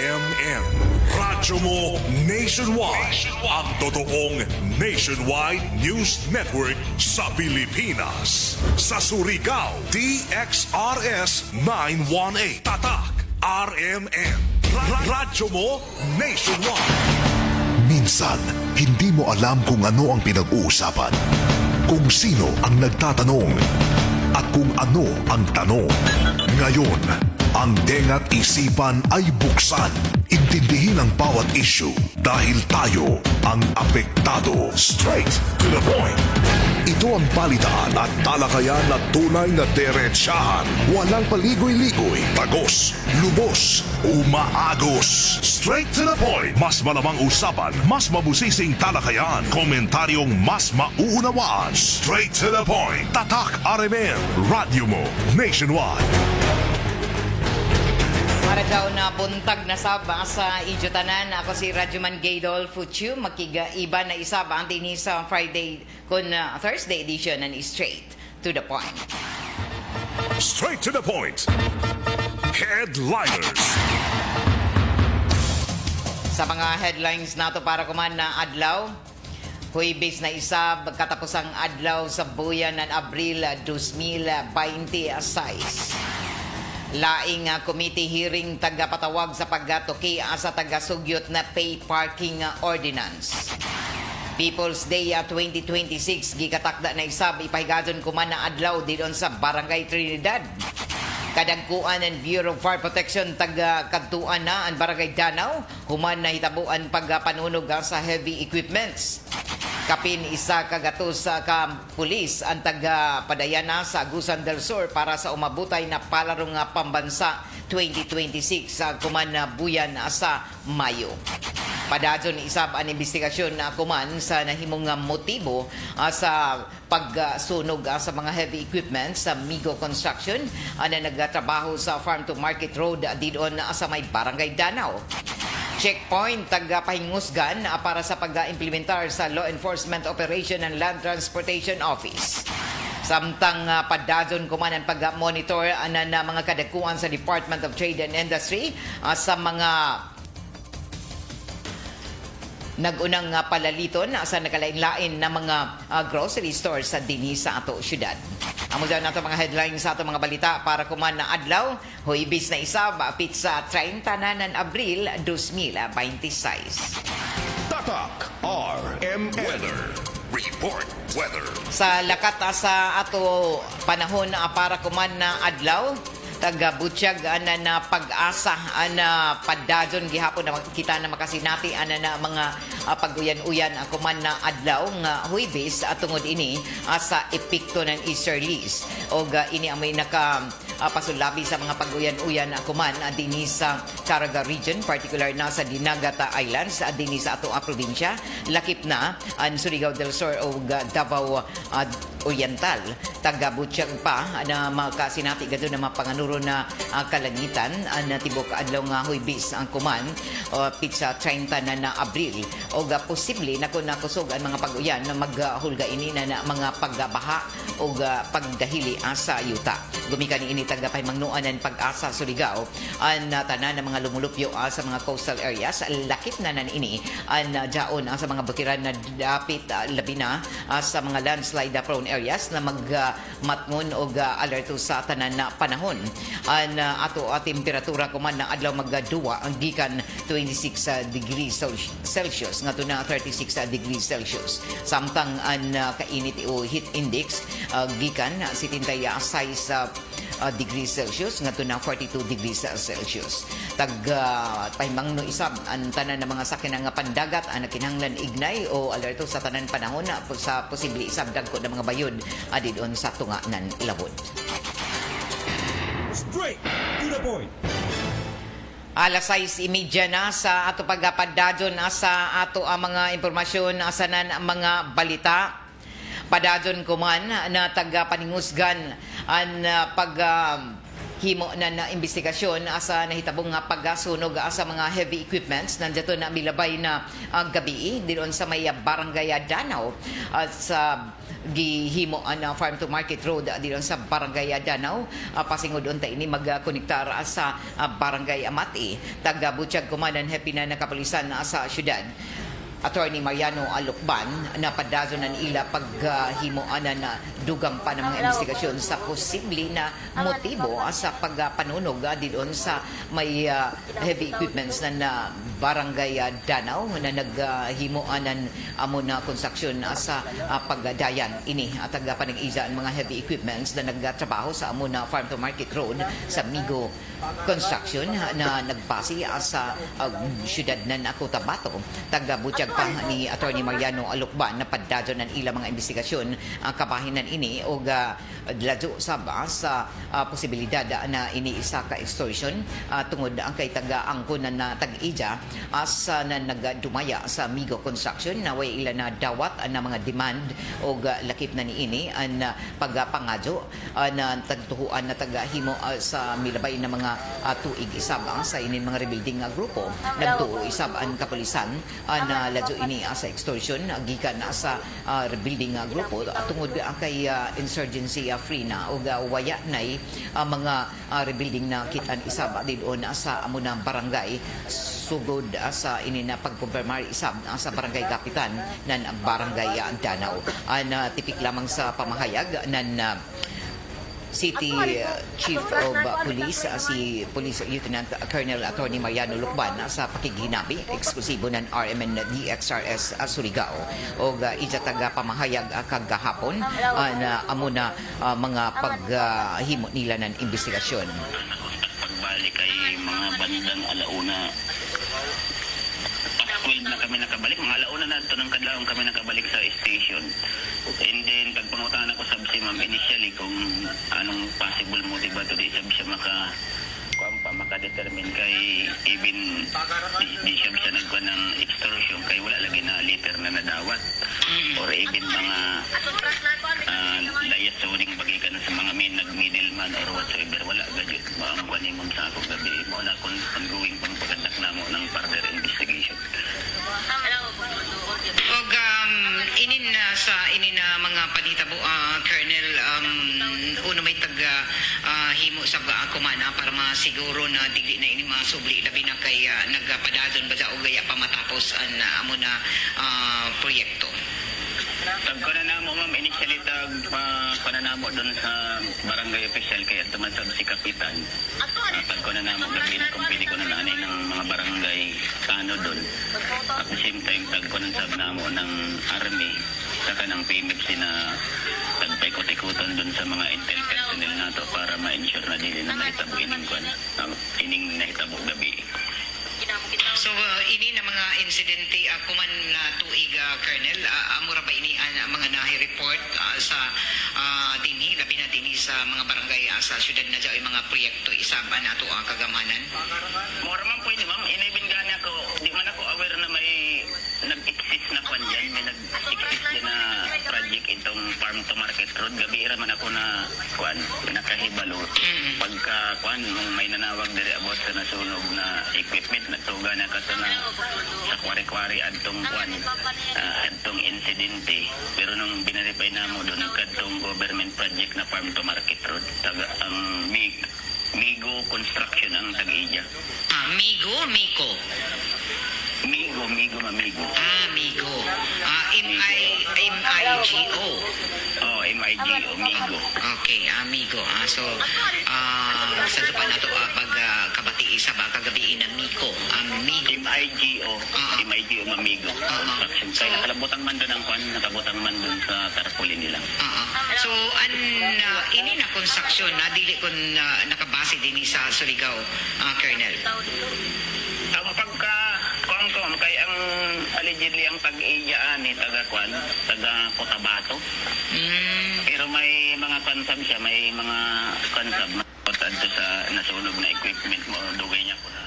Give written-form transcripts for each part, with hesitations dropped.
RMN. Radyo mo nationwide. Ang totoong nationwide news network sa Pilipinas. Sa Surigao, DXRS 918. Tatak RMN. Radyo mo nationwide. Minsan, hindi mo alam kung ano ang pinag-uusapan, kung sino ang nagtatanong, at kung ano ang tanong. Ngayon, ang tenga't isipan ay buksan. Intindihin ang bawat issue dahil tayo ang apektado. Straight to the point. Ito ang balitaan at talakayan na tunay na diretsahan. Walang paligoy-ligoy, tagos, lubos, umaagos. Straight to the point. Mas malamang usapan, mas mabusising talakayan, komentaryong mas mauunawaan. Straight to the point. Tatak RMN. Radyo mo nationwide. Para daw na buntag na saba sa Ijotanan, ako si Radyoman Gaydol Futsu, makiga-iba na isaba ang din sa Friday kun Thursday edition ng Straight to the Point. Straight to the point. Headliners. Sa mga headlines nato para kuman na adlaw, Huwebes na isab katapusang adlaw sa buyan ng Abril 2026. Laing committee hearing tagapatawag sa pagtuki sa taga-sugyot na pay parking ordinance. People's Day 2026 gikatakda na isab ipahigadon kuman na adlaw didon sa Barangay Trinidad. Kadagkuan ng Bureau of Fire Protection taga-kadtuan na ang Barangay Danau human na hitabuan pagpanunog sa heavy equipments. Kapin isa kagatos ka pulis ang taga-padayana sa Agusan del Sur para sa umabutay na palarong pambansa 2026 sa kuman na buyan sa Mayo. Padadyon isab ang investigasyon na kuman sa nahimong motibo sa pagsunog sa mga heavy equipment sa Migo Construction na nagtrabaho sa Farm to Market Road didon sa may Barangay Danau. Checkpoint tagapahingusgan para sa pag-implementar sa Law Enforcement Operation ng Land Transportation Office. Samtang padadyon kuman ang pag-monitor na mga kadakuan sa Department of Trade and Industry sa mga nagunang palaliton sa nakalain-lain na mga grocery stores sa dinhi sa ato syudad. Amo dyan nato mga headlines sa ato mga balita para kuman na adlaw, Huwebes na isab, pizza 30 na ng Abril 2026. Tatak RMN. Weather Report. Weather. Sa lakat sa ato panahon para kuman na adlaw, taga-butsyag na pag-asa na padadyon gihapon na makikita na makasinati na mga pag-uyan-uyan kuman na adlaw nga Huwebes tungod ini sa epekto ng easterlies o ini amoy naka pasulabi sa mga pag-uyan-uyan kuman dinhi sa Caraga region, particular na sa Dinagat Islands dinhi sa ato probinsya, lakip na ang Surigao del Sur o Davao Oriental. Taga-butsyag pa na makasinati gado na mapanganuro na kalangitan na tibok adlaw nga Huwebes ang kuman pizza 30 na Abril o posible na kung nakusog ang mga pag-uyan na maghulga ini na mga pagbaha o pagdahili sa yuta. Gumikan ini tagapahimangnuan ng pag-asa Surigao ang tanan ng mga lumulupyo sa mga coastal areas. Lakip na ini ang jaon sa mga bukiran na dapit labi na sa mga landslide prone areas na magmatngon o alerto sa tanan na panahon. Ang ato temperatura kuman na adlaw magduwa ang gikan 26 degrees Celsius ngadto na 36 degrees Celsius. Samtang ang kainit o heat index gikan 76 degrees Celsius ngadto na 42 degrees Celsius. Pahimangno isab ang tanan ng mga sakyan nga pandagat ang kinahanglan ignay o alerto sa tanan panahon na sa posible isab dagko ng mga bayod adidon sa tunga ng labod. Straight to the point. Alas 6:30 na sa ato pagpadadyon sa ato mga impormasyon sa mga balita. Padadyon kuman na taga-paningusgan ang himo na investigasyon asa nahitabong nga pagsunog sa mga heavy equipments nandiyato na milabay na gabi dinon sa may Barangay Danau sa gihimo na farm to market road diron sa Barangay Danau. Pasingod unta ini magkonektar sa Barangay Amati. Taga Butchag Kumanan happy na nakapulisan sa syudad. Attorney Mariano Alukban na padazo ng ila paghimoan na dugang pa ng mga investigasyon sa posible na motibo sa pagpanunog doon sa may heavy equipments na Barangay Danau na naghimoan ng amo na konstruksyon sa pagdayan ini at panag-iza ang mga heavy equipments na nagtrabaho sa amo na farm to market road sa Migo Construction na nagbase sa syudad ng Cotabato. Taga Butchag pa ni Attorney Mariano Alukban na padadyo ng ilang mga investigasyon ang kabahinan ini o dladyo sa posibilidad na iniisa ka extortion tungod ang kay taga-angko na tag-ija asa na nagdumaya sa Migo Construction na way ila na dawat na mga demand o lakip na niini ang pagpangadyo na tagtuhuan na tagahimo sa milabay na mga tuig isabang sa inin mga rebuilding grupo. Nagtuo isab ang kapulisan na ladyo ini sa extortion gikan sa rebuilding grupo tungod ang kay insurgency free na o waya nay mga rebuilding na kitan isab didon sa amo na barangay sugod sa ini na pagkumpirmar isab sa barangay kapitan nan Barangay Danau. Tipik lamang sa pamahayag nan City Chief of Police si Police Lieutenant Colonel Attorney Mariano Lukban sa pakiginabi eksklusibo ng RMN DXRS Surigao o ijataga pamahayag kagahapon na amo na mga paghimo nila ng investigasyon. Pagbalik ay mga bandang alauna 12 na kami nakabalik, mga alauna na ito ng kadlawang kami nakabalik sa station. And then, pagpangutangan ako sabi si ma'am initially kung anong possible motive ba ito, di sabi siya makadetermine kay even di siya nagkuha ng extortion kay wala lagi na liter na nadawat or even mga layas sa uling bagikan sa mga nag-middleman or whatsoever, wala gadget ang kuhanin mo sa ako gabi mo na kung ongoing pang pagkandak na mo ng further investigation. Og inin na mga panitabo Colonel uno may taga himo sa kumana para masiguro na dili na ini masubli labi na kay nagpadadon ba sa ugaya pa matapos ang amo na proyekto. Tag ko na namo ma'am initially tag pananamo doon sa barangay official kay at tumasab si kapitan. Tag ko na namo gabi na kung pwede ko na naanay ng mga barangay kano doon. At the same time tag ko na sab namo ng army saka ng PMFC na tagpaikot-ikutan doon sa mga intel personnel nato para ma-ensure na dili na mahitabo ining nahitabo gabi. So ini na mga insidente kuman na tuig Colonel amura ba ini mga nahi-report sa dinhi labi na dinhi sa mga barangay sa syudad na dyan mga proyekto isaba nato ang kagamanan. Mura man po ini ma'am inibin gani ako di man ako aware na may nag-exist na kwan dyan may nag-exist dyan na project itong farm to market road gabi ra man ako na kwan nakahibalo pagka kwan nung may nanawag diri about sa nasunog na equipment nagtuga na kaso na sa kwari-kwari adtong kwan adtong insidente pero nung binaripay na mo doon kadtong government project na farm to market road taga ang Migo Construction ang tag-iya. Migo. Migo. Migo. Migo. M-I-G-O. Oh, M-I-G-O, Migo. Okay, Migo. So, sa pa na ito pag kabati isa ba kagabi na Migo. Migo. M-I-G-O. M-I-G-O, Mamigo. Construction. Kaya nakalabutan man doon ang kwan, nakabutan man doon sa tarpaulin nila. So, ini na construction na dili kun nakabase din sa Surigao, Colonel. Pagka kung kay ang allegedly ang tag-iyaan ni taga-kwan, taga-Cotabato. Pero may mga kansab siya, may mga kansab adto sa nasunog na equipment mo, dugay niya ko na.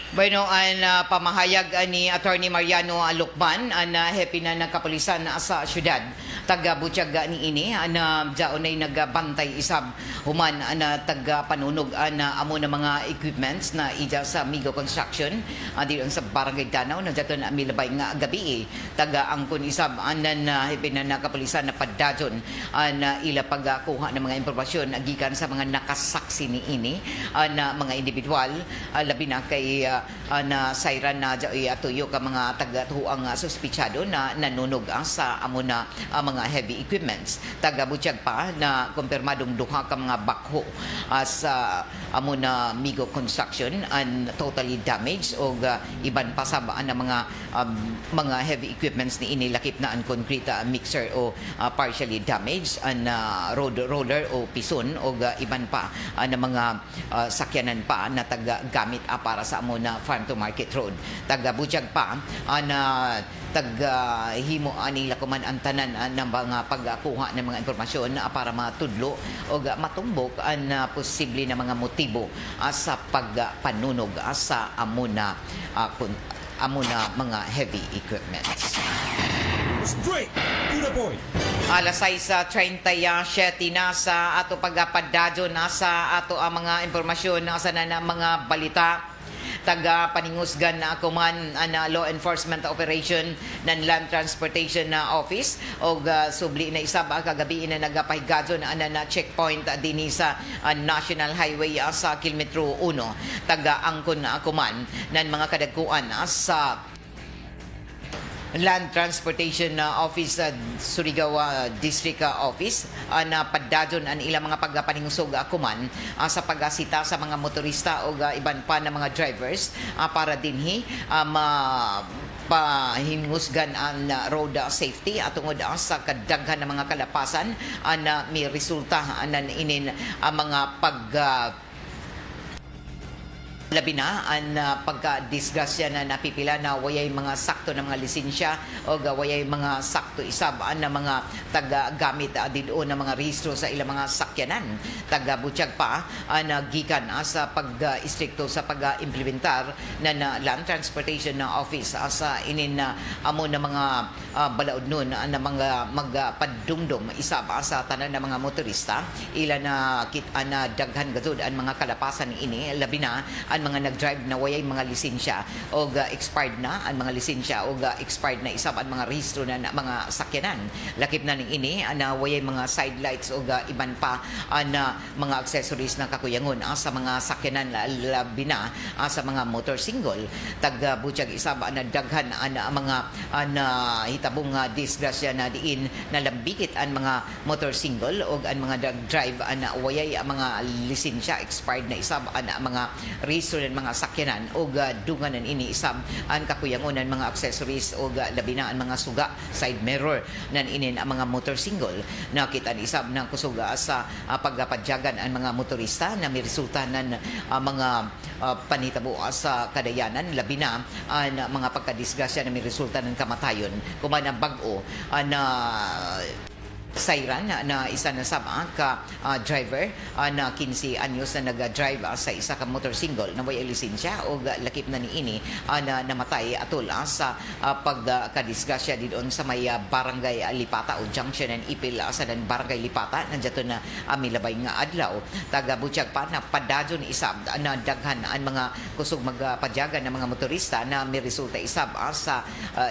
Bueno, ang pamahayag ni Attorney Mariano Lukban ang happy na ng kapulisan sa syudad. taga-butyaga ni ini na jaon ay nagbantay isab human na taga-panunog na amo na mga equipments na ija sa Migo Construction diyon sa Barangay Danau na jaton milabay nga gabi taga-angkon isab anan na pinanakapulisan na paddajon na ila pagkuha ng mga impormasyon gikan sa mga nakasaksi ni ini na mga individual labi na kay na sayran na jaoy atuyo ka mga taga-tuang suspitsado na nanunog sa amo na mga heavy equipments. Taga-butyag pa na kumpirmadong duha ka mga bakho sa amo na Migo Construction and totally damaged o iban pa sa na mga heavy equipments ni inilakip na ang concrete mixer o partially damaged and road roller o pison o iban pa na mga sakyanan pa na taga-gamit para sa amo na farm to market road. Taga-butyag pa na himo ani lakuman ang tanan ng mga pagkuha ng mga impormasyon para matudlo o matumbok ang posible na mga motibo sa pagpanunog sa amo na mga heavy equipments. Straight to the point. Alas 6:37 na sa ato pagpadadyo na sa ato ang mga impormasyon sa na mga balita. Taga-paningusgan na ako man na law enforcement operation ng Land Transportation na Office o subli na isab kagabi na nagapahigadyon na checkpoint din sa National Highway sa kilometro 1. Taga-angkon na ako man ng mga kadagkuan sa Land Transportation Office Surigao District Office na paddajon ang ilang mga pagpaningusog kuman sa pagasita sa mga motorista o iban pa na mga drivers para dinhi pahingusgan ang road safety at tungod sa kadaghan ng mga kalapasan na may resulta ng inin mga labi na ang pagka-disgrasya na napipila na wayay mga sakto ng mga lisensya o wayay mga sakto isab na mga taga-gamit dito na mga rehistro sa ilang mga sakyanan. Taga-butyag pa na gikan sa pag-istrikto sa pag-implementar na Land Transportation Office sa inin na amo na mga balaod nun na mga magpadumdum isab sa tanan ng mga motorista ila na na daghan gazud ang mga kalapasan ini labi na ang mga nag-drive na wayay mga lisensya o expired na ang mga lisensya o expired na isab ang mga rehistro na mga sakyanan. Lakip na ning ini na wayay mga side lights o iban pa na mga accessories na kakuyangon sa mga sakyanan labi na sa mga motorsingle. Taga-butyag isab na daghan na mga na hitabong disgrasya na diin na lambikit ang mga motorsingle o ang mga drive na wayay mga lisensya expired na isab na mga rehistro ng mga sakyanan o dunganan ini isab ang kakuyangon ng mga accessories o labi na ang mga suga side mirror nan inin ang mga motorsingle. Nakita ni isab ng kusuga sa pagpadyagan ang mga motorista na may resulta ng mga panitabo sa kadayanan labi na ang mga pagkadisgrasya na may resulta ng kamatayon kuman ang bag-o na sayran na isa na sama ka driver na 15 anyos na nag-drive sa isa ka motorsingle na may lisensya o lakip na ni ini na namatay atol sa pagkadisgrasya didon sa may barangay Lipata o junction ng Ipil sa dan barangay Lipata nandiyato na milabay nga adlaw. Taga-butyag pa na padadyon isab na daghan ang mga kusog magpadyagan ng mga motorista na may resulta isab sa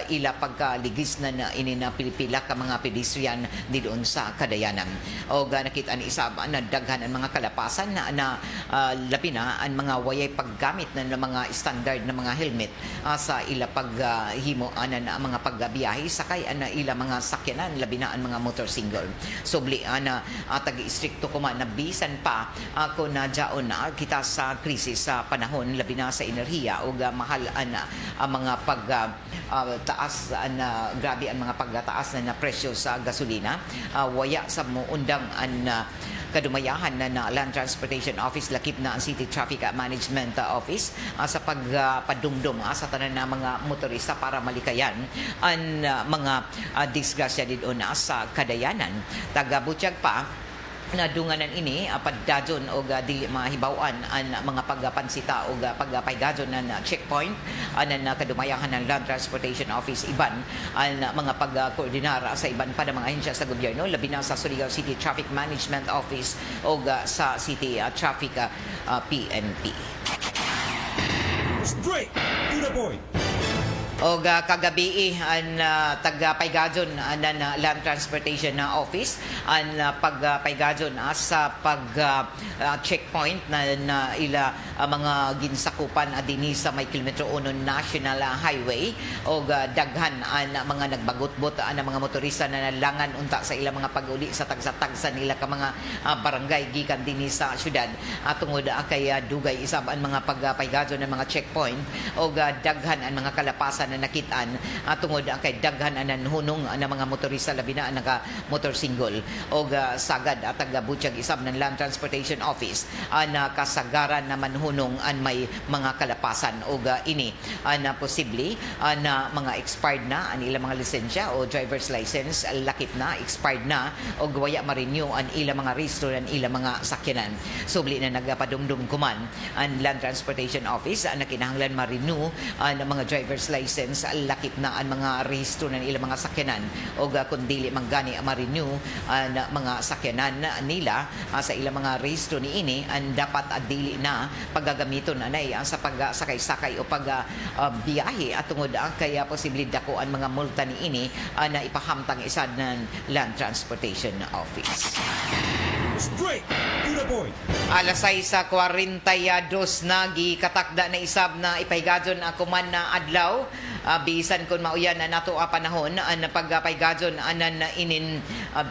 ila pagkaligis na ini na pilipila ka mga pedestrian didon sa kadayanan. O nakita ni isab na daghan ang mga kalapasan na labi na ang mga wayay paggamit ng mga standard na mga helmet sa ila paghimo na mga pagbiyahe sakay na ila mga sakyanan labi na ang mga motorsingle. Subli na tagi-istrikto kuman na bisan pa ako na jaon na kita sa krisis sa panahon labi na sa enerhiya o mahal na ang mga taas na grabe ang mga pagtaas na presyo sa gasolina. Waya sa muundang ang kadumayahan na Land Transportation Office lakip na ang City Traffic Management Office sa pagpadumdum sa tanan na mga motorista para malikayan ang mga disgrasya dito na sa kadayanan. Taga-butyag pa na dunganan ini paddajon og dili mahibaw-an ang mga pagpansita og pagpaygadon ng checkpoint anan kadumayahan ng Land Transportation Office iban ang mga pagkoordinar sa iban pa ng mga ahensya sa gobyerno labi na sa Surigao City Traffic Management Office og sa City Traffic PNP. Straight to the point. Og kagabi ang taga-paygadon ng Land Transportation Office ang pagpaygadon sa checkpoint na ila mga ginsakupan dinhi sa may kilometro 1 National Highway og daghan ang mga nagbagutbot ang mga motorista na nalangan unta sa ilang mga pag-uli sa tagsa-tagsa nila ka mga barangay gikan dinhi sa syudad tungod kay dugay isab ang mga pagpaygadon ng mga checkpoint og daghan ang mga kalapasan na nakitaan tungod kay daghan anan hunong ang mga motorista labi na naka motorsingle og sagad at taga-butyag isab ng Land Transportation Office na kasagaran naman hunong an may mga kalapasan og ini na posible na mga expired na ang ilang mga lisensya o driver's license lakip na expired na og waya ma-renew ang ilang mga rehistro ng ilang mga sakyanan subli na nagapadumdum kuman ang Land Transportation Office na kinahanglan ma-renew ang mga driver's license lakip na ang mga rehistro ng ilang mga sakyanan o kung dili manggani ma-renew ang mga sakyanan nila sa ilang mga rehistro ni ini ang dapat dili na paggagamiton anay sa pagsakay-sakay o pagbiyahe at tungod kaya posible dako ang mga multa ni ini na ipahamtang isad ng Land Transportation Office. Straight to the point. Alas 6:42 na gikatakda na isab na ipaygadon kuman na adlaw bisan kun mauyan na nato panahon na pagpaygadon anan inin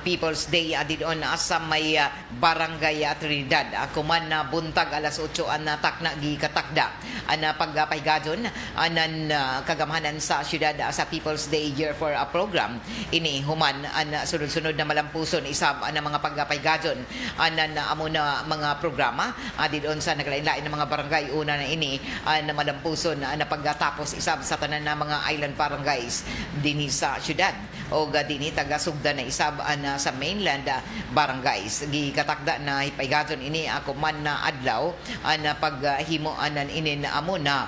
People's Day didon sa may Barangay Trinidad kuman na buntag alas 8 na takna gikatakda ang pagpaygadon anan kagamhanan sa syudad sa People's Day Year for a Program ini human ang sunod-sunod na malampuson isab ang mga pagpaygadon anan amo na mga programa didon sa naglain-lain ng mga barangay una na ini na malampuson na pagtatapos isab sa tanan na mga island barangays dinhi sa syudad o dinhi taga sugda na isab sa mainland barangays gikatakda na ipaygadon ini ako man na adlaw na paghimo anan ini na amo na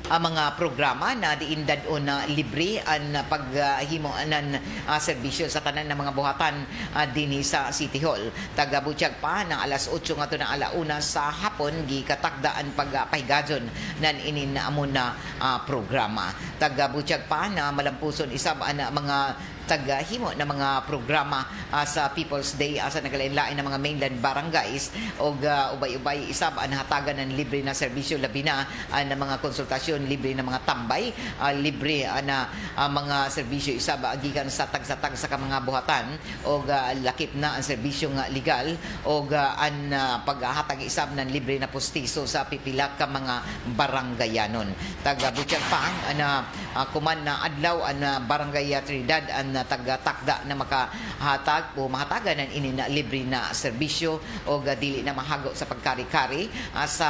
ang mga programa na diindad o na libre ang paghimo ng serbisyo sa tanan ng mga buhatan dinhi sa City Hall. Taga-butyag pa ng alas 8 ngato na alauna sa hapon gikatakda ang pagpaygadon nan inin amo na programa. Taga-butyag pa na malampuson isab ang mga taghimo na mga programa sa People's Day sa naglain-lain ng mga mainland barangays og ubay-ubay isab ang hatagan ng libre na serbisyo labi na ng mga konsultasyon libre na mga tambay libre na mga serbisyo isab gikan sa tag-sa mga buhatan og lakip na ang serbisyong legal og ang paghatag isab ng libre na pustiso sa pipila ka mga baranggayanon. Taga-butyag pa na kuman na adlaw ang Barangay Trinidad ang taga-takda na makahatag o mahatagan ng ini na libre na serbisyo o dili na mahago sa pagkari-kari sa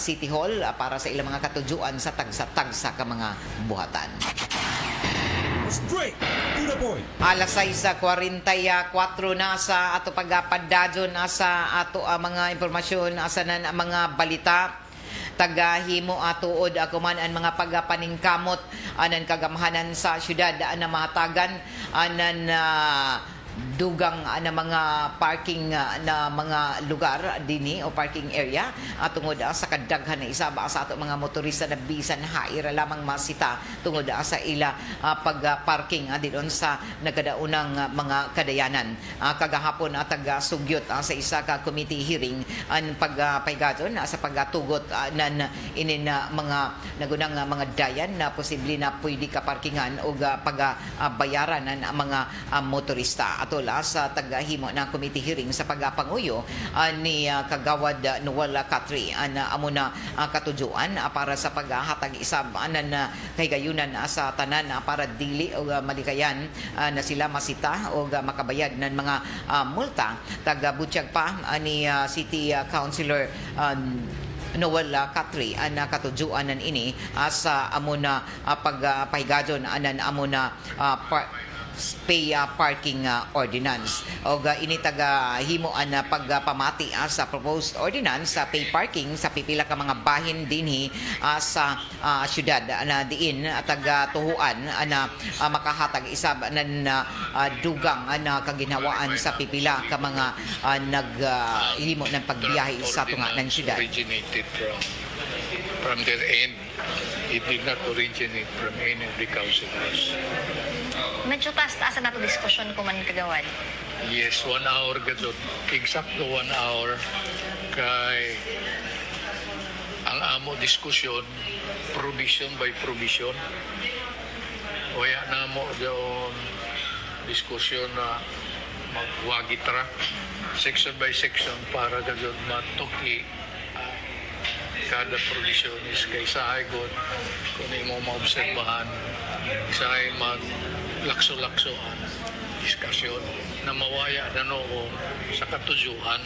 City Hall para sa ilang mga katujuan sa tagsa-tagsa ka mga buhatan. Straight to the point. Alas 6:44 na sa ato pagpadadyon sa ato mga impormasyon sa mga balita tagahimo tuod akuman ang mga pagpaningkamot anan kagamhanan sa syudad na mahatagan anan dugang na mga parking na mga lugar dinhi o parking area tungod sa kadaghan na isa sa ato mga motorista na bisan haira lamang masita tungod sa ila pagparking didon sa nagkadaunang mga kadayanan. Kagahapon taga-sugyot sa isa ka committee hearing ang pagpaygadon sa pagtugot nan inin mga nagunang mga dayan na posible na pwede ka parkingan o pagbayaran ng mga motorista atol sa tagahimo na committee hearing sa pagpanguyo ni Kagawad Noel Katri amo na katujuan para sa paghatag isab anan kahigayunan sa tanan para dili o malikayan na sila masita o makabayad ng mga multa. Taga-butyag pa ni City Councilor Noel Katri ang katujuan nan ini sa amo na pagpahigadon anan amo na pay parking ordinance. O ini taga himuan na pagpamati sa proposed ordinance sa pay parking sa pipila ka mga bahin dinhi sa syudad na diin taga tuhuan na makahatag isab na dugang na kaginhawaan sa pipila ka mga naghimo ng pagbiyahe sa tunga ng syudad. Originated from their end. It did not originate from any of the councilors. Medyo taas-taas na ito diskusyon ko man kagawad. Yes, 1 hour gadot. Exacto 1 hour. Kay ang amo diskusyon, provision by provision. Waya na mo doon diskusyon na magwagitra section by section para gadot matuki kada provision is kay sahay god kung imo maobserbahan sahay maglakso-lakso ang diskusyon na mawaya na noon sa katujuan.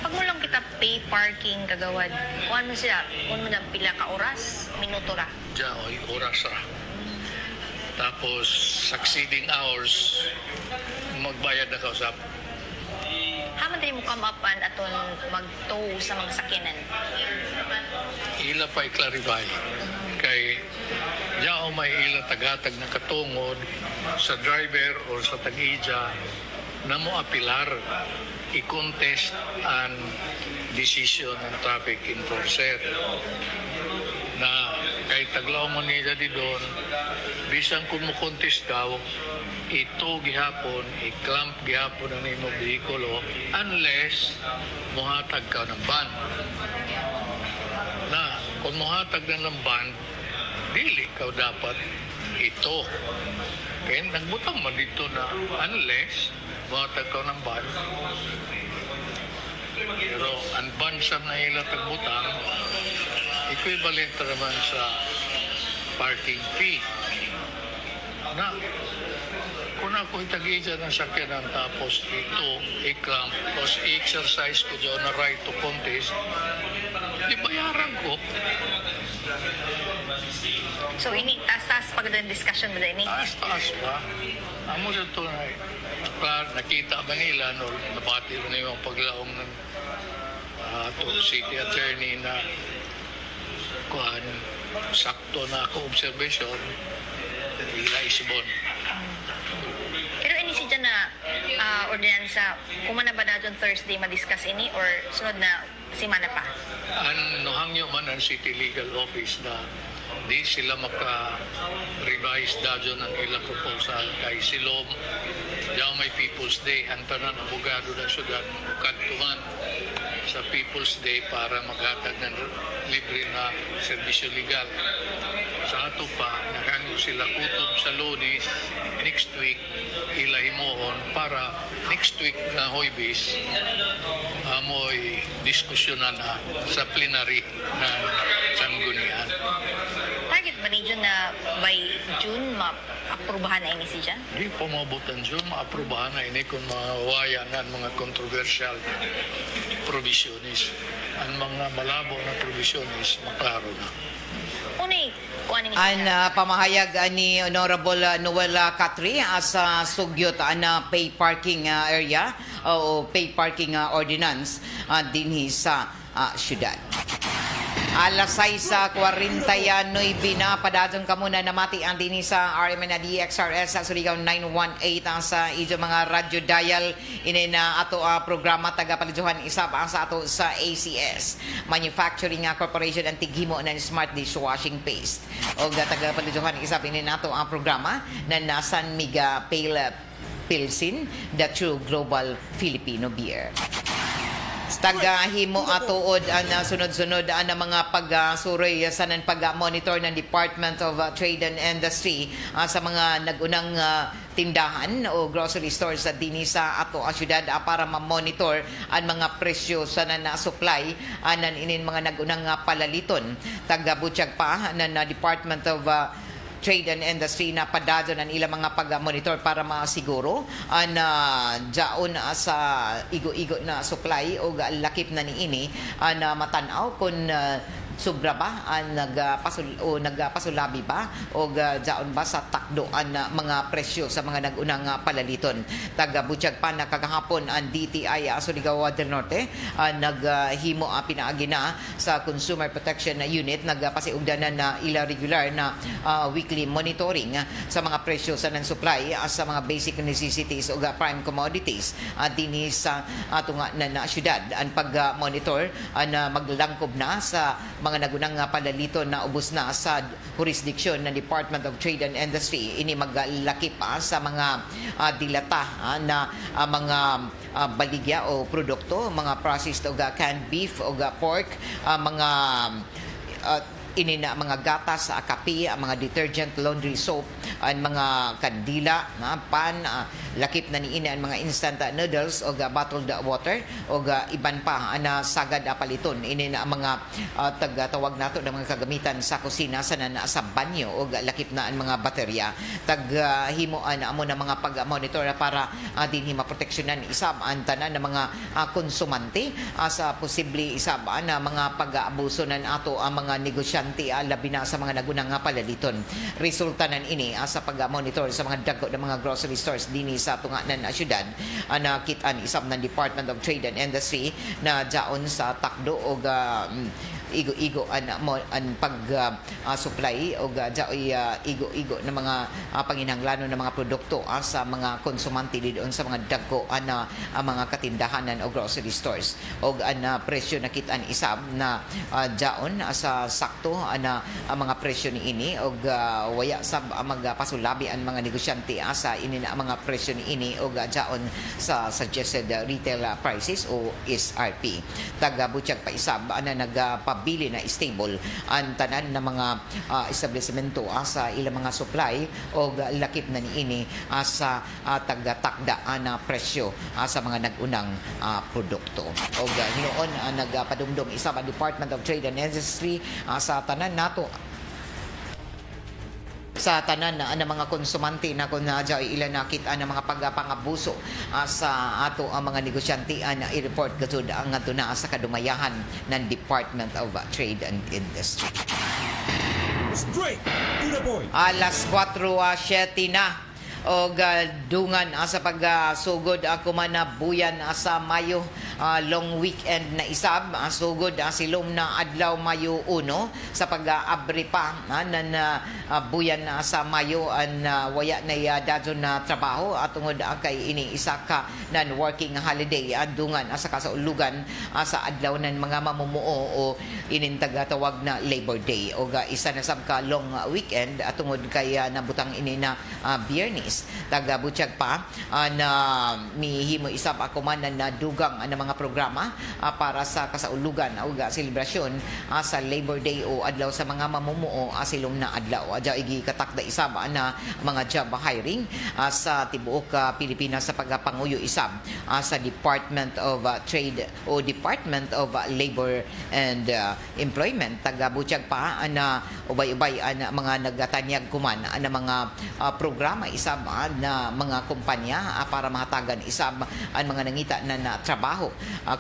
Pag mo lang kita pay parking kagawad, kuhan mo siya, kuhan mo na pila ka oras, minuto ra. Diyan oy oras ra. Tapos succeeding hours magbayad na kausap. Haman din mo come up aton mag-tow sa mga sakyanan. Ila pa i-clarify kay yao may ila tagatag na katungod sa driver o sa tag-ija na mo apilar i-contest ang decision ng traffic enforcer na kay taglaw mo nila di doon bisan kung mo contest daw ito gihapon, i-clamp gihapon ang imong behikulo unless muhatag ka ng ban. Na kung muhatag na ng ban, dili ka dapat ito. Kaya nagbutang man dito na unless muhatag ka ng ban. Pero ang ban sa na ila tagbutang, equivalent naman sa parking fee. Na kung ako itagidya ng sakyanan tapos ito, i-clamp, tapos i-exercise ko dyan na right to contest, di bayaran ko. So ini taas-taas pag doon discussion mo din. Taas-taas pa. Amo sa ito na, nakita ba nila, no, nabati mo na yung paglaong ng city attorney na kuhan, sakto na ako observation, ila isibon. Pero ini siya na ordinansa, kumana ba na dyan Thursday ma-discuss ini or sunod na simana pa? Ang nuhangyo man ang City Legal Office na di sila maka-revise dadyo ng ilang proposal kay silom diyaw may People's Day ang tanan abogado ng syudad kadtuman sa People's Day para maghatag ng libre na serbisyo legal. Sa ato pa, nakangyo sila kutob sa Lunes next week ilahimoon para next week na Huwebes amoy diskusyonan na sa plenary ng sanggunian. Target ba ni Jun na by June ma-aprubahan na ini siya? Di pa mabutan dyan, maaprubahan na ini kung mawaya na ang mga controversial provisionis. Ang mga malabo na provisionis, maklaro na. Unay, kuha ni Ang siya. pamahayag ni Honorable Noel Catri sa sugyot na pay parking area o pay parking ordinance dinhi sa syudad. Alas 6:49 na padadong ka muna namati ang dini sa RMN na DXRS sa Surigao 918 sa ijo mga radyo dial ini na ato programa taga-paliduhan isap sa ato sa ACS Manufacturing Corporation ang tighimo ng smart dishwashing paste o taga-paliduhan isap ini na ato ang programa na nasan Miga Pale Pilsin, the true global Filipino beer. Tagahimo atuod ang sunod-sunod ang mga pagsuroy sa ng pag-monitor ng Department of Trade and Industry sa mga nagunang tindahan o grocery stores sa dini sa ato ang syudad para ma-monitor ang mga presyo sa na-supply anan inin mga nagunang palaliton. Taga-butsyag pa ng Department of Trade and Industry na padado ng ilang mga pag-monitor para masiguro na jaon sa igo-igo na supply o lakip na niini na matanaw kung sobra ba nagpasulabi ba o jaon ba sa takdoan na mga presyo sa mga nagunang palaliton. Taga-butyag pa na kagahapon ang DTI Surigao del Norte naghimo pinaagi na sa Consumer Protection Unit nagpasiugdanan na ila regular na weekly monitoring sa mga presyo sa non-supply sa mga basic necessities o prime commodities dinhi sa ato nga na syudad. Ang pag-monitor na maglangkob na sa mga nagunang palaliton na ubos na sa jurisdiction ng Department of Trade and Industry. Ini maglaki pa sa mga dilata na mga baligya o produkto, mga processed o canned beef o pork, mga ini na mga gatas, kape, mga detergent, laundry soap, ang mga kandila, pan, lakip na niina ang mga instant noodles o bottled water o iban pa na sagad paliton. Ini na mga tawag nato ng mga kagamitan sa kusina sa banyo o lakip na ang mga baterya. Himuan amo na mga pag-monitor para dinhi maproteksyonan isab ang tanan ng mga konsumante sa posible isab na mga pag-aabuso nan ato ang mga negosyante labi na sa mga nagunang palaliton. Resulta nan ini sa pag-monitor sa mga dagko ng mga grocery stores dinhi sa tunganan na syudad nakitaan isab ng Department of Trade and Industry na jaon sa takdo o igo-igo ang pag supply o jaoy igo-igo ng mga panginahanglanon ng mga produkto sa mga konsumante doon sa mga dagko na mga katindahanan o grocery stores o presyo nakitaan isab na jaon sa sakto na mga presyo ni ini o waya sab magpasulabi ang mga negosyante sa ini na mga presyo ni ini o jaon sa suggested retail prices o SRP. Taga-butyag pa isab na nagpabili na stable ang tanan ng mga establishmento sa ilang mga supply o lakip na niini sa taga-takda na presyo sa mga nagunang produkto. O hinuon nagpadumdum isa ang Department of Trade and Industry sa tanan nato sa tanan na mga konsumante na kung ilan nakita ng mga pagpangabuso sa ato ang mga negosyante na i-report katud ang ato na sa kadumayahan ng Department of Trade and Industry. Straight to the point. Alas 4:07 na o dungan sa pagsugod ako man na buyan sa Mayo long weekend na isab sugod silom na adlaw Mayo 1 sa pag-abri pa na buyan sa Mayo an waya na dadon na trabaho at tungod kay ini isa ka nan working holiday dungan sa kasaulugan sa adlaw nan mga mamumuo o inintag tawag na Labor Day o isa na sab ka long weekend at tungod kay nabutang ini na Biyernes. Taga-butyag pa na mihimo isab ako man na dugang ng mga programa para sa kasaulugan o selebrasyon sa Labor Day o adlaw sa mga mamumuo silom na adlaw. Adya igikatakda isab na mga job hiring sa tibuok Pilipinas sa pagpanguyo isab sa Department of Trade o Department of Labor and Employment. Taga-butyag pa na ubay-ubay mga nagatanyag kuman na mga programa isab na mga kumpanya para mahatagan isab ang mga nangita na trabaho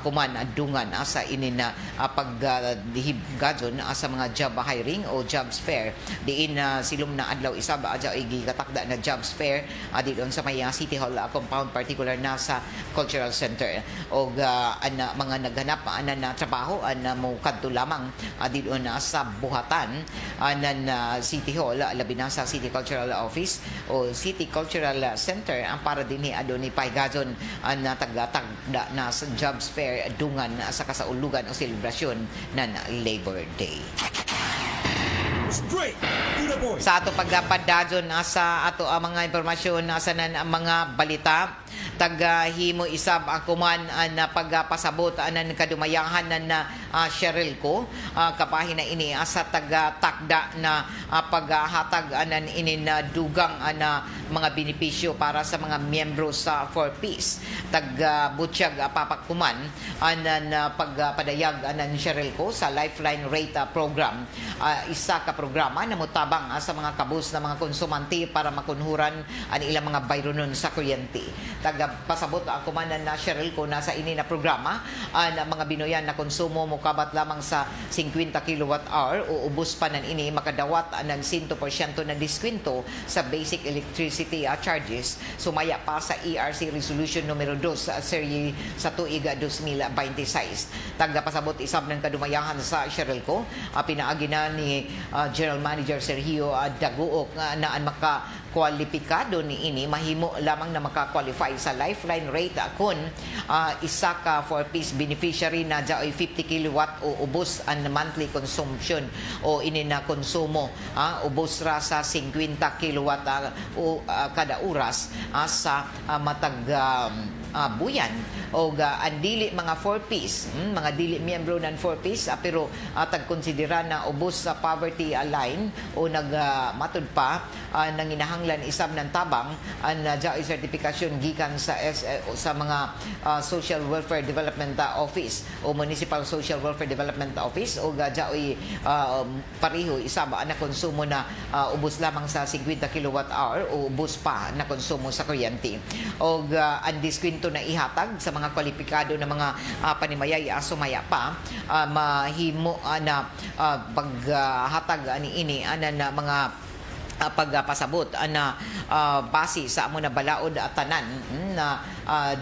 kuman dungan sa inin na paghibgadon sa mga job hiring o jobs fair diin silom na adlaw isab adya igikatakda na jobs fair didon sa may City Hall compound particular na sa Cultural Center o mga naghanap na trabaho mo kadto lamang didon sa buhatan ng City Hall labi na sa City Cultural Office o City Cultural Center ang para dinhi adoni pahigadon na tagatagda na sa jobs fair dungan sa kasaulugan o selebrasyon ng Labor Day. Straight to the point. Sa ato pagpadadyon sa ato mga impormasyon sa mga balita taga-himo isab ako man na pagpasabot ng kadumayahan na Cheryl ko kapahin na ini sa taga-takda na paghatag anan ini na dugang na mga benepisyo para sa mga miyembro sa 4Ps. Butyag papakuman na pagpadayag ni Cheryl ko sa Lifeline Rate Program. Isa ka programa na mutabang sa mga kabus na mga konsumante para makunhuran ang ilang mga bayronon sa kuryente. Pasabot ang kumanan na Cheryl ko nasa ini na programa ang mga Binoyan na konsumo mukabat lamang sa 50 kWh o ubos pa nan ini makadawat ng 100% na diskwento sa basic electricity charges sumaya pa sa ERC Resolution numero 2 sa serye sa tuig 2026. Pasabot isab ng kadumayahan sa Cheryl ko pinaagi na ni General Manager Sergio Daguok na ang kwalipikado ni ini mahimo lamang na maka-qualify sa Lifeline Rate kun isa ka 4-piece beneficiary na jaoy 50 kilowatt o ubos ang monthly consumption o ini na konsumo ubos ra sa 50 kilowatt kada oras sa matag buyan o ang dili mga 4-piece mga dili miyembro ng 4-piece pero tagkonsidera na ubos sa poverty line o matud pa nanginahanglan isab ng tabang ang jaoy certification gikan sa mga Social Welfare Development Office o Municipal Social Welfare Development Office o jaoy pareho isab na konsumo na ubos lamang sa 50 kilowatt hour o ubos pa na konsumo sa kuryente o ang diskwento na ihatag sa mga kwalipikado na mga panimayay sumaya pa mahimo na paghatag ani ini na mga pagpasabot na base sa amo na balaod at tanan na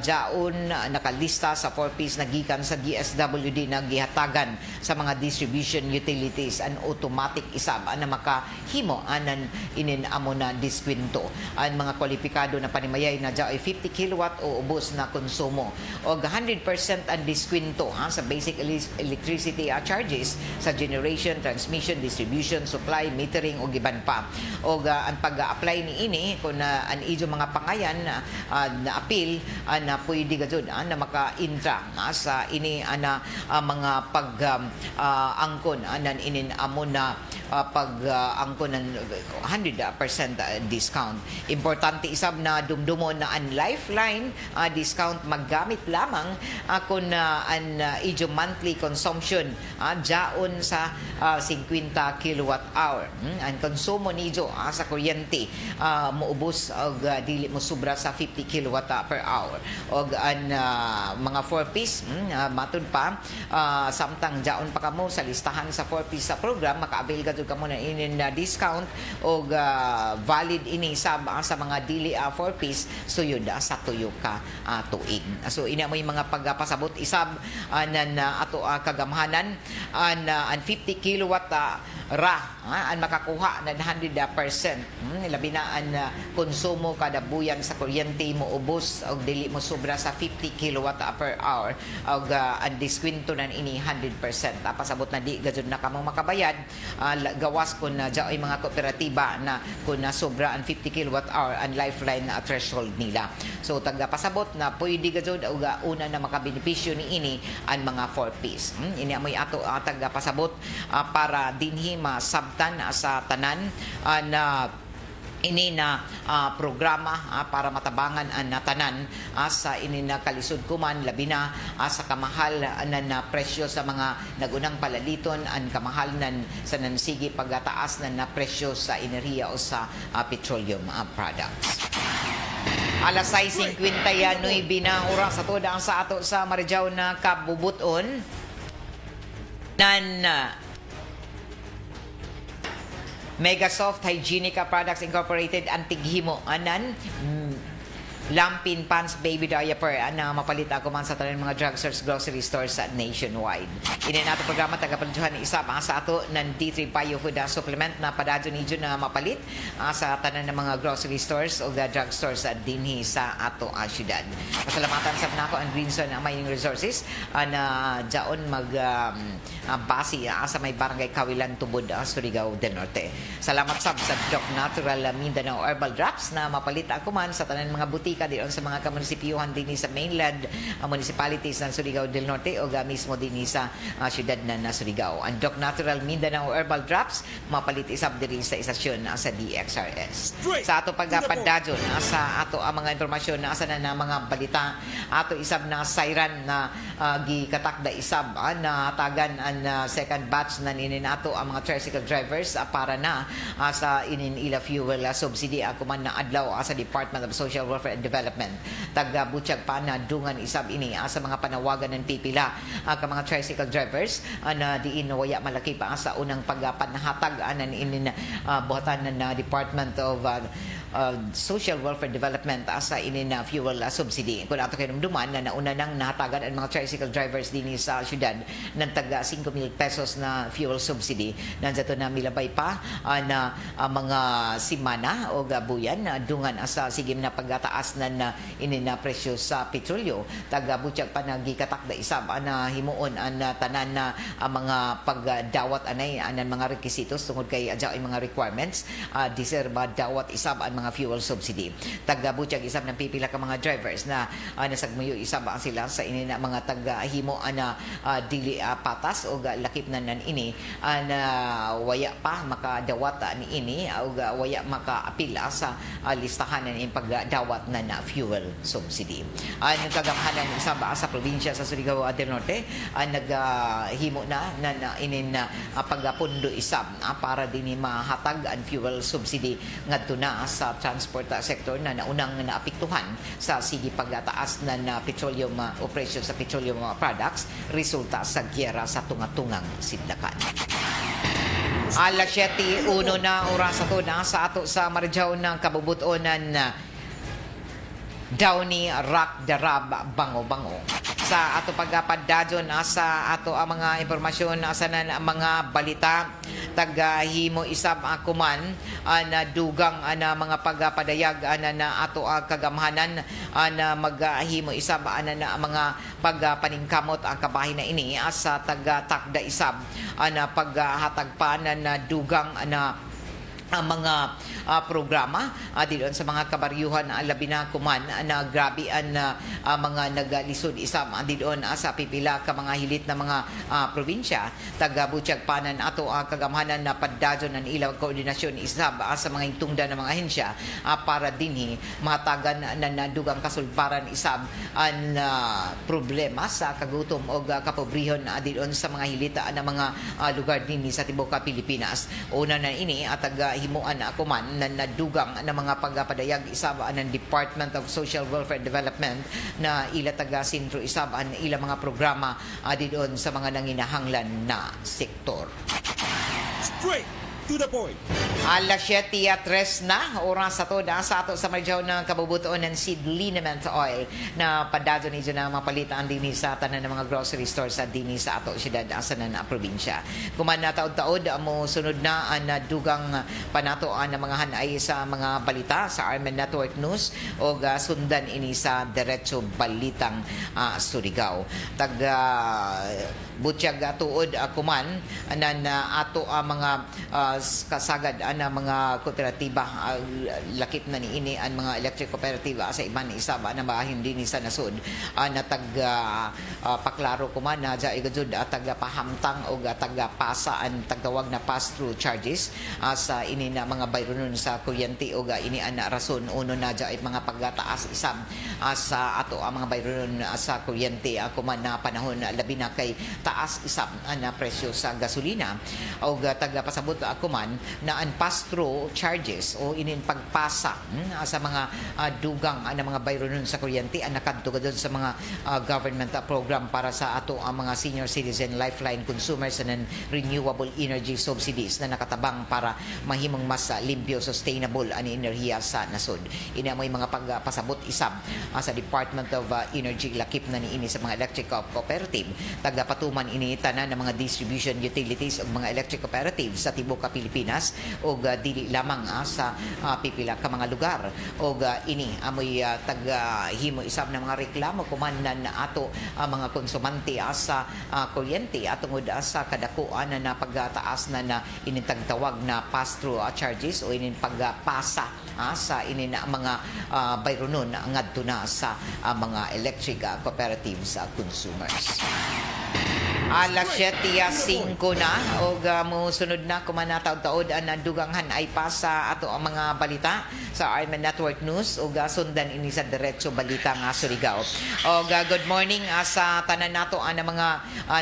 jaon nakalista sa 4-piece na gikan sa DSWD na gihatagan sa mga distribution utilities and automatic isab na makahimo anan inin amo na diskwento ang mga kwalipikado na panimayay na jaoy 50 kilowatt o ubos na konsumo o 100% ang diskwento sa basic electricity charges sa generation, transmission, distribution, supply, metering o giban pa o ang pag-apply ni ini kung ang idyo mga pangayan na appeal na pwede gajud na maka-intra sa ini na mga pag-angkon anan inin amo na pag-angkon ng 100% discount. Importante isab na dumdumon na ang Lifeline discount maggamit lamang kung ang idyo monthly consumption jaon sa 50 kilowatt hour. Ang konsumo nidyo sa kuryente muubos og dili mo sobra sa 50 kilowatt per hour og ang mga 4-piece matud pa samtang jaon pa kamo sa listahan sa 4-piece sa program maka-avail gud kamo na inin discount og valid ini sa mga dili 4-piece suyod sa tuyo ka tuig. So ina mo yung mga pagpasabot isab na ato kagamhanan ang 50 kilowatt ang makakuha na 100%. Labi na ang konsumo kada buyan sa kuryente mo ubos o dili mo sobra sa 50 kilowatt per hour o ang diskwento na ini 100%. Pasabot na di gajud na kamong makabayad gawas kung jaoy mga kooperatiba na kung sobra ang 50 kilowatt hour ang Lifeline threshold nila. So pasabot na pwede gajud o una na makabenepisyo ni ini ang mga 4-piece. Ini amoy ato pasabot para dinhi masabtan sa tanan na ini na programa para matabangan ang natanan sa ini na kalisod kuman labi na sa kamahal na presyo sa mga nagunang palaliton ang kamahal sa nansigi pagtaas na presyo sa enerhiya o sa petroleum products. Alas 6:59 na oras sa toda ang sa ato sa Marijaw na kabubuton nan Megasoft Hygienica Products Incorporated antighimo anan Lampin Pants Baby Diaper na mapalit ako man sa tanan mga drugstores, grocery stores sa nationwide. Ini nato programa tagapaljuhan ni isa sa ato ng D3 Bio Food Supplement na padadyo nidyo na mapalit sa tanan ng mga grocery stores o drugstores sa dinhi sa ato syudad. Pasalamatan sa nako ang Greenson Mining Resources na jaon mag base sa may barangay Kawilan Tubod, Surigao del Norte. Salamat sa Doc Natural Mindanao Herbal Drops na mapalit ako man sa tanan mga butika ka diyon sa mga kamunisipiyuhan din sa mainland municipalities ng Surigao del Norte o mismo din sa syudad na Surigao. Ang Doc Natural Mindanao Herbal Drops mapalit isab diri sa istasyon sa DXRS. Sa ato pagpadadyon sa ato ang mga impormasyon na asa na mga balita ato isab na siren na gikatakda isab na tagan ang second batch na ninin ato ang mga tricycle drivers para na sa inin ila fuel subsidy ako man na adlaw sa Department of Social Welfare and Development taga-butyag pa na dungan isab ini sa mga panawagan ng pipila ka mga tricycle drivers na diin waya malaki pa sa unang pagpanhatag anan inin buhatan na Department of Social Welfare Development sa inin fuel subsidy. Kung ato kayo dumduman na nauna nang nahatagan ang mga tricycle drivers din sa syudad ng taga 5,000 pesos na fuel subsidy. Nandiyato na milabay pa na mga simana o gabuyan na dungan sa sigim na pagtaas na inin na presyo sa petrolyo. Taga-butyag pa nagikatakda isab na himuon ang tanan na mga pagdawat anay ang mga requisitos tungod kay adya ay mga requirements diserba dawat isab ang mga fuel subsidy. Taga-butyag isab ng pipila ka mga drivers na nasagmuyo isab sila sa ini na mga taga-himo na dili patas o lakip na nan ini na waya pa makadawat ni ini o waya makaapila sa listahan ng pagdawat na fuel subsidy. Ang kagamhanan isab sa probinsya sa Surigao del Norte naghimo na inin pagpundo isab para dinhi mahatag ang fuel subsidy ngadto na sa transport sector na naunang naapektuhan sa sige pagtaas na petroleum o presyo sa petroleum products resulta sa giyera sa tunga-tungang sidlakan. Alas 7:01 na oras ato na sa ato sa Marijaw ng kabubutonan Downy Rock Darab Bango-Bango. Sa ato pagpadadyon sa ato ang mga impormasyon sa mga balita taga-himo isab akuman na dugang na mga pagpadayag na ato kagamhanan na maghimo isab na mga pagpaningkamot ang kabahin na ini sa taga-takda isab na paghatag pa na dugang na ang mga programa diyon sa mga kabaryuhan labi na kuman na grabe ang mga naglisod isam diyon sa pipila ka mga hilit na mga probinsya taga-butyag panan ato kagamhanan na padadyon ng ilaw koordinasyon isab sa mga itungda ng mga ahensya para dinhi matagan na nadugang kasulbaran isab ang problema sa kagutom o kapobrehon diyon sa mga hilita na mga lugar dinhi sa tibuok Pilipinas. Una na ini taga himuan ako man na nadugang na mga pagpadayag isab ng Department of Social Welfare and Development na ila taga sentro isab ang ila mga programa diyon sa mga nanginahanglan na sektor. Straight to the point. Alas 7:03 na oras ato na sa ato sa Marijaw ng kabubutoon ng seed liniment oil na padadyon niyo na mapalitan din sa tanan ng mga grocery stores sa dinhi sa ato syudad asa na probinsya. Kuman na taod-taod mo sunod na ang dugang panatoan ng mga hanay sa mga balita sa Armen Network News o sundan ini sa Diretso Balitang Surigao. Taga butyag tuod kuman na ato ang mga kasagad na mga kooperatiba lakip na niini ang mga electric cooperative sa iban isa ba na bahin din sa nasud na paklaro kuman na ja igud taga pahamtang o taga pasa ang tagtawag na pass-through charges sa ini na mga bayronon sa kuryente o ini ana rason uno na ja mga pagtaas isab sa ato ang mga bayronon sa kuryente kuman na panahon labi na kay taas isab na presyo sa gasolina o taga pasabot kuman na ang pass-through charges o inin pagpasa sa mga dugang na mga bayronon sa kuryente ang nakadto doon sa mga government program para sa ato ang mga senior citizen lifeline consumers and renewable energy subsidies na nakatabang para mahimong mas limpyo sustainable ang enerhiya sa nasod. Ina mo mga pagpasabot isab sa Department of Energy lakip na niini sa mga electric cooperative taga patuman human ini tanan ng mga distribution utilities ug mga electric cooperatives sa tibuok Pilipinas ug dili lamang sa pipila ka mga lugar ug ini amoy taghimo isab ng mga reklamo kumanan ato mga konsumante sa kuryente at tungod sa kadakuan na pagtaas na inintagtawag na pass-through charges o inin pagpasa sa inin mga bayronon ngadto na sa mga electric cooperatives consumers. Alas 7:05 na og mosunod na kumanataod-taod ang duganghan ay pasa ato ang mga balita sa Armen Network News ug sundan ini sa diretso balita nga Surigao. Og good morning sa tanan nato ang mga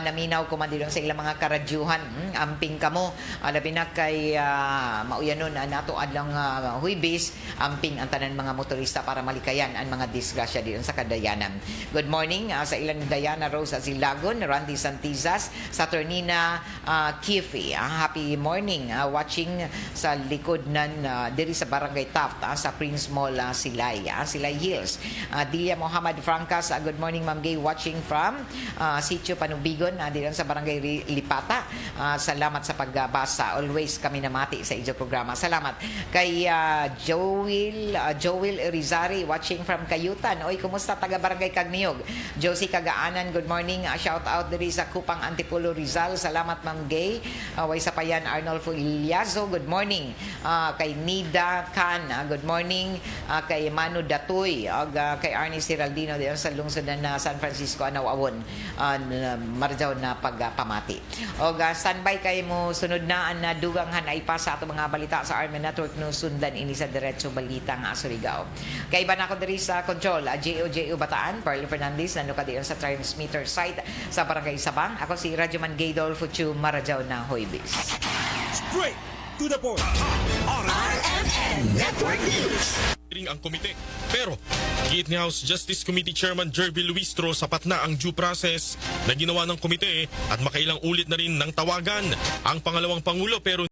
naminaw kumandilong sa ilang mga karadyuhan. Amping kamo labi na kay mauyanon nato adlang Huwebes amping ang tanan mga motorista para malikayan ang mga disgrasya diyon sa kadayanan. Good morning sa ilang Diana Rose Asilagon, Randy Santizas, Saturnina Kifi. Happy morning watching sa likod nan diri sa Barangay Taft sa Prince Mall Silay Hills. Dilia Mohammed Francas, good morning Ma'am Gay, watching from Sitio Panubigon diri sa Barangay Lipata. Salamat sa pagbasa. Always kami namati sa inyong programa. Salamat kay Joel Rizari watching from Kayutan. Oy, kumusta taga Barangay Kagniyog? Josie Kagaanan, good morning. Shout out diri sa Kupang Antipolo Rizal. Salamat Ma'am Gay. Way sa payan Arnolfo Ilyazo, good morning. Kay Nida Khan, good morning. Kay Manu Datoy, kay Arnie Siraldino diyan sa lungsod na San Francisco Anawawon. Marjaw na pagpamati. Og standby kay mo sunod na ang duganghan ay pa sa ato mga balita sa Armen Network News sundan ini sa diretso balita nga Surigao. Kay iban ako diri sa control JO Bataan, Pearl Fernandez nando ka diyan sa transmitter site sa Barangay Sabang. Ako si Radyoman Gaydol Fuchu Marajaw na Huwebes. Straight to the point. RMN Network News. Ang komite. Pero, giit ni House Justice Committee Chairman Jervy Luistro sapat na ang due process na ginawa ng komite at makailang ulit na rin ng tawagan ang pangalawang pangulo pero